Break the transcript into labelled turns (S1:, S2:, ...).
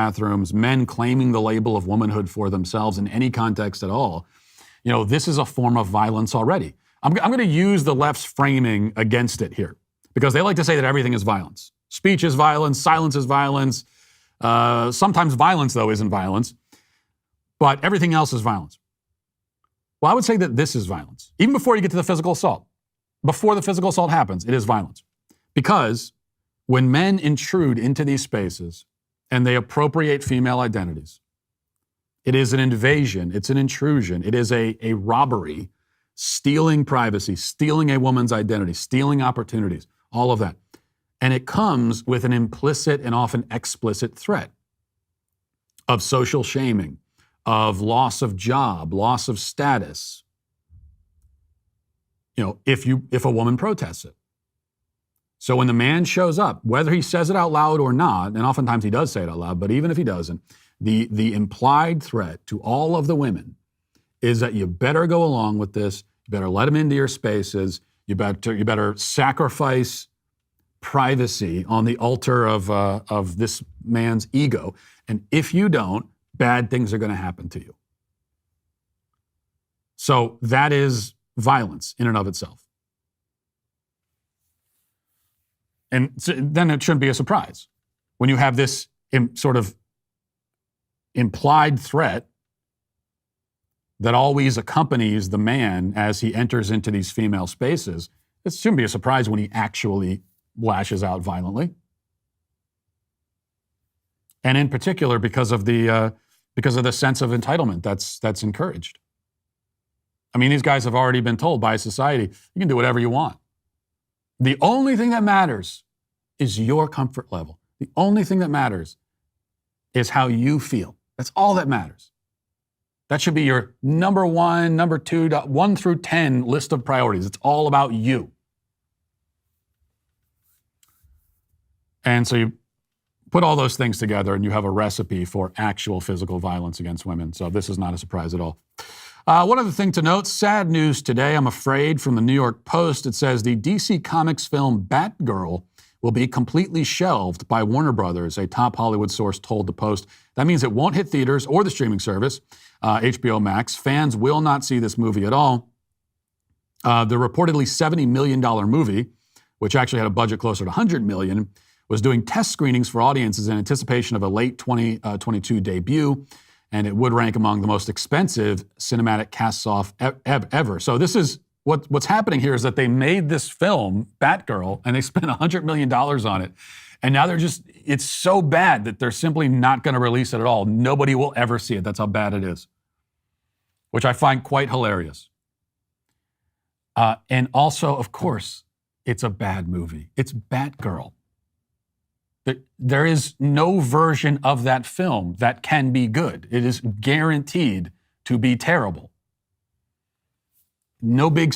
S1: bathrooms, men claiming the label of womanhood for themselves in any context at all, this is a form of violence already. I'm going to use the left's framing against it here because they like to say that everything is violence. Speech is violence, silence is violence. Sometimes violence, though, isn't violence, but everything else is violence. Well, I would say that this is violence. Even before you get to the physical assault, before the physical assault happens, it is violence. Because when men intrude into these spaces and they appropriate female identities, it is an invasion, it's an intrusion, it is a robbery, stealing privacy, stealing a woman's identity, stealing opportunities, all of that. And it comes with an implicit and often explicit threat of social shaming, of loss of job, loss of status, if a woman protests it. So when the man shows up, whether he says it out loud or not, and oftentimes he does say it out loud, but even if he doesn't, the implied threat to all of the women is that you better go along with this, you better let them into your spaces, you better sacrifice privacy on the altar of this man's ego. And if you don't, bad things are going to happen to you. So that is violence in and of itself. And so then it shouldn't be a surprise when you have this sort of implied threat that always accompanies the man as he enters into these female spaces. It shouldn't be a surprise when he actually lashes out violently. And in particular, because of the sense of entitlement that's encouraged. I mean, these guys have already been told by society, you can do whatever you want. The only thing that matters is your comfort level. The only thing that matters is how you feel. That's all that matters. That should be your number one, number two, 1 through 10 list of priorities. It's all about you. And so you put all those things together and you have a recipe for actual physical violence against women. So this is not a surprise at all. One other thing to note, sad news today, I'm afraid, from the New York Post. It says the DC Comics film Batgirl will be completely shelved by Warner Brothers, a top Hollywood source told the Post. That means it won't hit theaters or the streaming service, HBO Max. Fans will not see this movie at all. The reportedly $70 million movie, which actually had a budget closer to $100 million, was doing test screenings for audiences in anticipation of a late 2022 debut, and it would rank among the most expensive cinematic casts-off ever. So this is what's happening here is that they made this film, Batgirl, and they spent $100 million on it. And now it's so bad that they're simply not going to release it at all. Nobody will ever see it. That's how bad it is, which I find quite hilarious. And also, of course, it's a bad movie. It's Batgirl. There is no version of that film that can be good. It is guaranteed to be terrible. No big